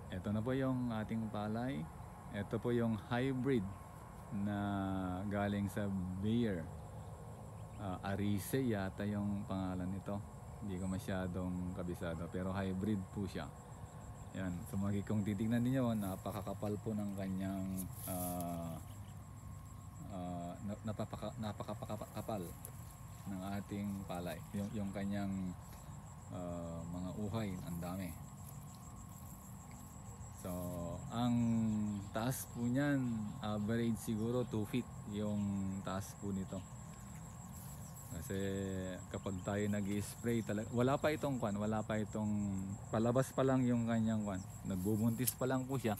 Ito na po yung ating palay. Ito po yung hybrid na galing sa Bayer. Arise yata yung pangalan nito. Hindi ko masyadong kabisado pero hybrid po siya. Yan, so kung titignan niyo, napakakapal po ng kanyang napakakapal ng ating palay. Yung kanyang mga uhay, ang dami. So, ang taas po niyan, average siguro 2 feet yung taas po nito. Kasi kapag tayo nag-spray talaga, wala pa itong palabas pa lang yung kanyang nagbubuntis pa lang po siya.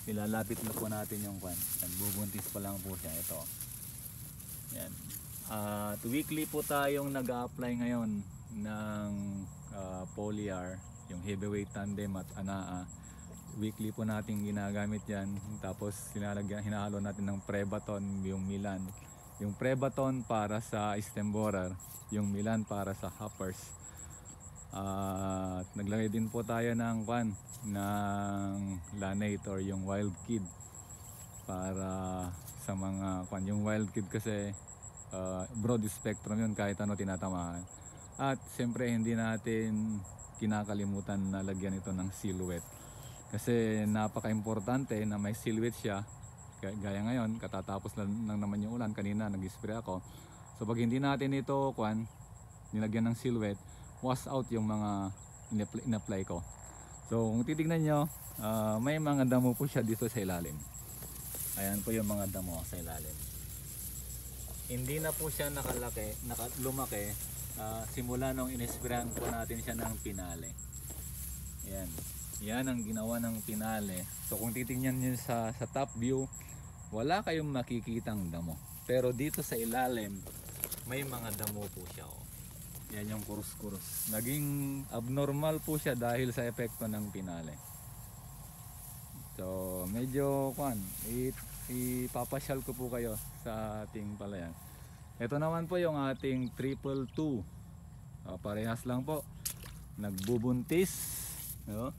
Ilalapit na po natin yung nagbubuntis pa lang po siya. Ito. Yan. At weekly po tayong nag-a-apply ngayon ng Polyar, yung heavyweight tandem at anaa. Weekly po natin ginagamit yan. Tapos hinahalo natin ng Prebaton, yung Milan. Yung Prebaton para sa stem borer, yung Milan para sa hoppers. At naglagay din po tayo ng ng Lanate or yung Wild Kid para sa mga yung Wild Kid kasi broad spectrum yun, kahit ano tinatamaan. At siyempre hindi natin kinakalimutan na lagyan ito ng silhouette. Kasi napaka-importante na may silhouette siya. Gaya ngayon, katatapos lang naman yung ulan. Kanina nag-spray ako. So pag hindi natin ito nilagyan ng silhouette, wash out yung mga in-apply ko. So kung titignan nyo, may mga damo po siya dito sa ilalim. Ayan po yung mga damo sa ilalim. Hindi na po siya lumaki simula nung inisprayan po natin siya ng pinale. Ayan. Yan ang ginawa ng pinale. So kung titingnan niyo sa top view, wala kayong makikitang damo. Pero dito sa ilalim, may mga damo po siya. Yan yung kurus-kurus. Naging abnormal po siya dahil sa epekto ng pinale. So medyo ipapasyal ko po kayo sa ating palayan. Ito naman po yung ating 222. Parehas lang po. Nagbubuntis. No?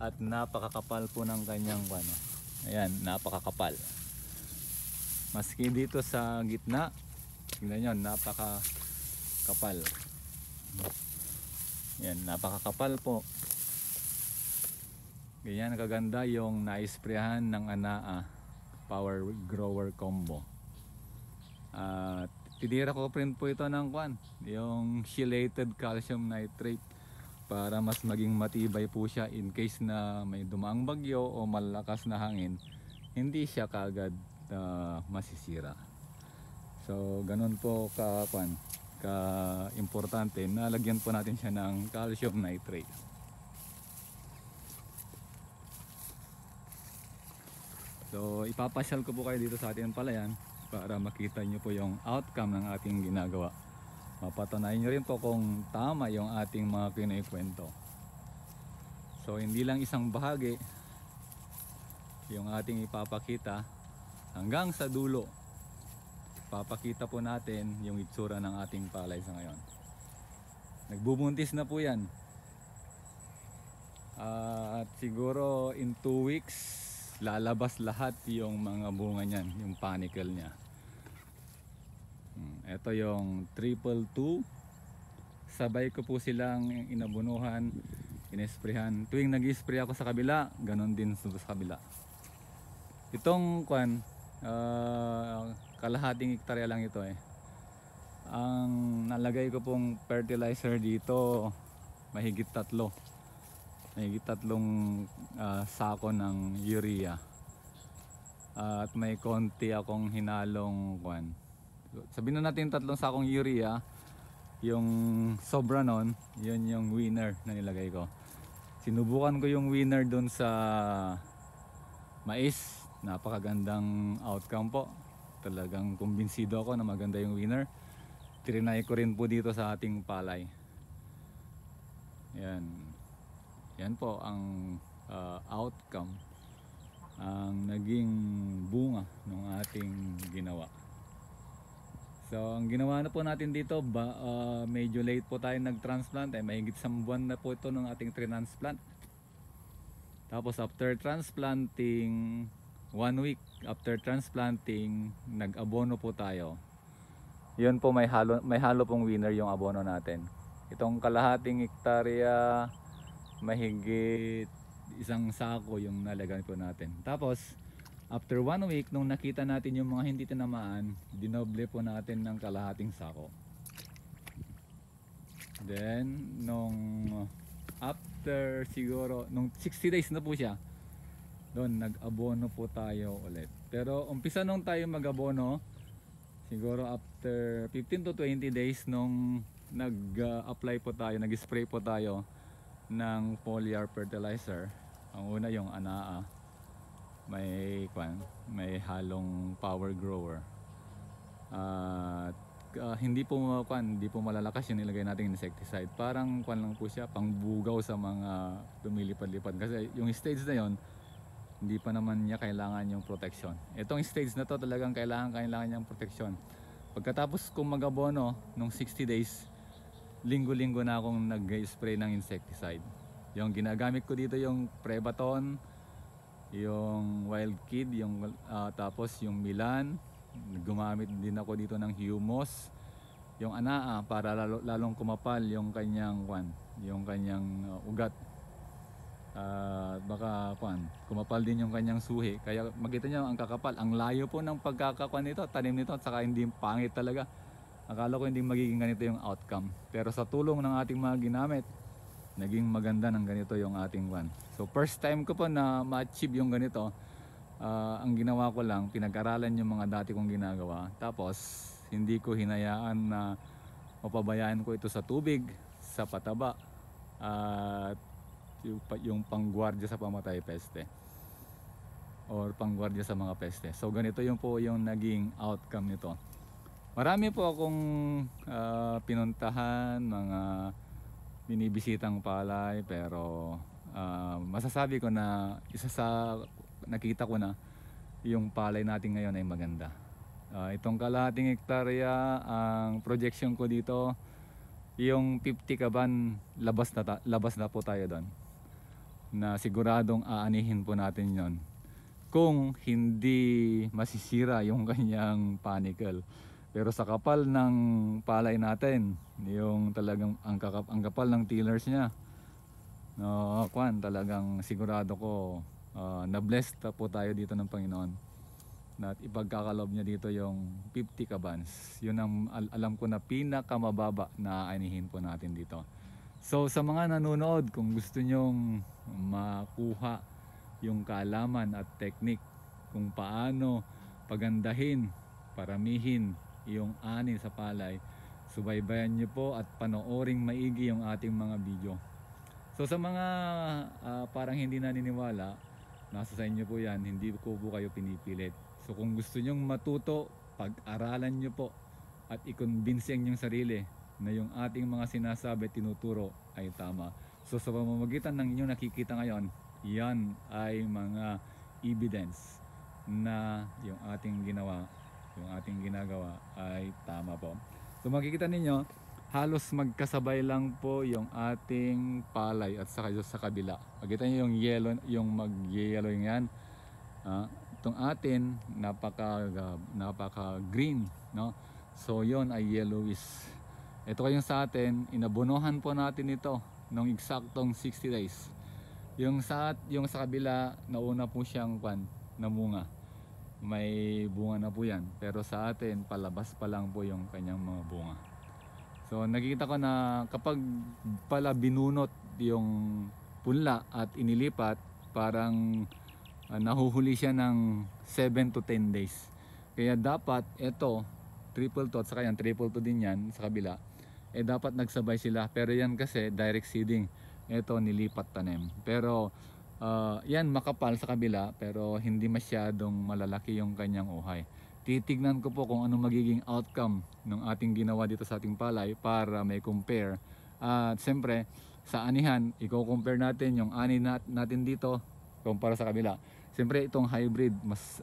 At napakakapal po ng kanyang ayan, napakakapal. Maski dito sa gitna, tingnan nyo, napakakapal. Ayan, napakakapal po. Ganyan kaganda yung naisprehan ng anaa power grower combo. At tinira ko print po ito ng yung chelated calcium nitrate, para mas maging matibay po siya in case na may dumaang bagyo o malakas na hangin, hindi siya kagad masisira. So ganun po importante na lagyan po natin siya ng calcium nitrate. So ipapasyal ko po kayo dito sa ating palayan para makita nyo po yung outcome ng ating ginagawa. Mapatunayan nyo rin po kung tama yung ating mga kinikwento. So hindi lang isang bahagi yung ating ipapakita, hanggang sa dulo papakita po natin yung itsura ng ating palay sa ngayon. Nagbubuntis na po yan. At siguro in 2 weeks lalabas lahat yung mga bunga niyan, yung panicle niya. Ito yung 222. Sabay ko po silang inabunuhan, inesprehan. Tuwing nag-spray ako sa kabila, ganon din sa kabila. Itong kalahating hektarya lang ito Ang nalagay ko pong fertilizer dito, mahigit 3 sako ng urea. At may konti akong hinalong sabihin na natin 3 sakong urea. Yung sobra nun, yun yung winner na nilagay ko. Sinubukan ko yung winner dun sa mais. Napakagandang outcome po. Talagang kumbinsido ako na maganda yung winner. Trinay ko rin po dito sa ating palay. Yan. Yan po ang outcome, ang naging bunga ng ating ginawa. So ang ginawa na po natin dito, medyo late po tayo nag-transplant, mahigit 1 buwan na po ito ng ating transplant. Tapos after transplanting, 1 week after transplanting, nag-abono po tayo. Yun po, may halo pong winner yung abono natin. Itong kalahating hektarya, mahigit isang sako yung nalagay po natin. Tapos after 1 week, nung nakita natin yung mga hindi tinamaan, dinoble po natin ng kalahating sako. Then nung after siguro nung 60 days na po siya, doon nag-abono po tayo ulit. Pero umpisa nung tayo mag-abono, siguro after 15 to 20 days nung nag-apply po tayo, nag-spray po tayo ng foliar fertilizer. Ang una yung ANAA, may halong power grower. At hindi po malalakas yung nilagay nating insecticide. Parang lang po siya, pangbugaw sa mga lumilipad-lipad. Kasi yung stage na yon, hindi pa naman niya kailangan yung protection. Itong stage na to talagang kailangan niyang protection. Pagkatapos kong mag-abono nung 60 days, linggo-linggo na akong nag-spray ng insecticide. Yung ginagamit ko dito yung Prebaton, yung Wild Kid, tapos yung Milan. Gumamit din ako dito ng Humus, yung ANAA para lalong kumapal yung kanyang ugat. Baka kumapal din yung kanyang suhi. Kaya makita niyo ang kakapal, ang layo po ng pagkakakuan nito, tanim nito, at saka hindi pangit talaga. Akala ko hindi magiging ganito yung outcome, pero sa tulong ng ating mga ginamit, naging maganda ng ganito yung ating So first time ko po na ma-achieve yung ganito. Ang ginawa ko lang, pinag-aralan yung mga dati kong ginagawa, tapos hindi ko hinayaan na mapabayaan ko ito sa tubig, sa pataba, at yung panggwardya sa pamatay peste or panggwardya sa mga peste. So ganito yung naging outcome nito. Marami po akong pinuntahan, mga binibisitang palay, pero masasabi ko na isa sa nakita ko na yung palay natin ngayon ay maganda. Itong kalahating hektarya, ang projection ko dito, yung 50 kaban, labas na po tayo doon, na siguradong aanihin po natin yon kung hindi masisira yung kanyang panicle. Pero sa kapal ng palay natin, yung talagang ang kapal ng tillers niya, talagang sigurado ko na-blessed po tayo dito ng Panginoon, na ipagkakalob niya dito yung 50 kabans. Yun ang alam ko na pinakamababa na aanihin po natin dito. So sa mga nanonood, kung gusto nyong makuha yung kaalaman at technique kung paano pagandahin, paramihin yung ani sa palay, subaybayan nyo po at panooring maigi yung ating mga video. So sa mga parang hindi naniniwala, nasa sa inyo po yan, hindi ko po kayo pinipilit. So kung gusto nyong matuto, pag-aralan nyo po at i-convince yung sarili na yung ating mga sinasabi, tinuturo ay tama. So sa pamamagitan ng inyong nakikita ngayon, yan ay mga evidence na yung ating ginagawa ay tama po. So makikita ninyo, halos magkasabay lang po yung ating palay at saka sa kabila. Makikita nyo yung yellow, yung mag-yellow yan. Itong atin, napaka green, no? So yon ay yellowish. Ito kayong sa atin, inabonohan po natin ito nung eksaktong 60 days. Yung sa kabila, nauna po siyang namunga. May bunga na po yan. Pero sa atin, palabas pa lang po yung kanyang mga bunga. So nakikita ko na kapag pala binunot yung punla at inilipat, parang nahuhuli siya ng 7 to 10 days. Kaya dapat ito, triple to at saka yan, triple to din yan sa kabila, dapat nagsabay sila. Pero yan kasi direct seeding, ito nilipat tanim. Pero yan makapal sa kabila, pero hindi masyadong malalaki yung kanyang uhay. Titignan ko po kung ano magiging outcome ng ating ginawa dito sa ating palay para may compare. At siyempre sa anihan, i-compare natin yung ani natin dito kumpara sa kabila. Siyempre itong hybrid,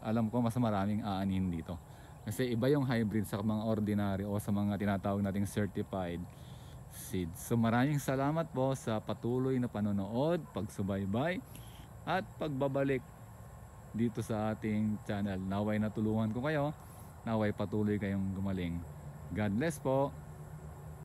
alam ko mas maraming aanihin dito. Kasi iba yung hybrid sa mga ordinary o sa mga tinatawag nating certified seeds. So maraming salamat po sa patuloy na panonood, pagsubaybay, at pagbabalik dito sa ating channel. Naway natulungan ko kayo, naway patuloy kayong gumaling. God bless po.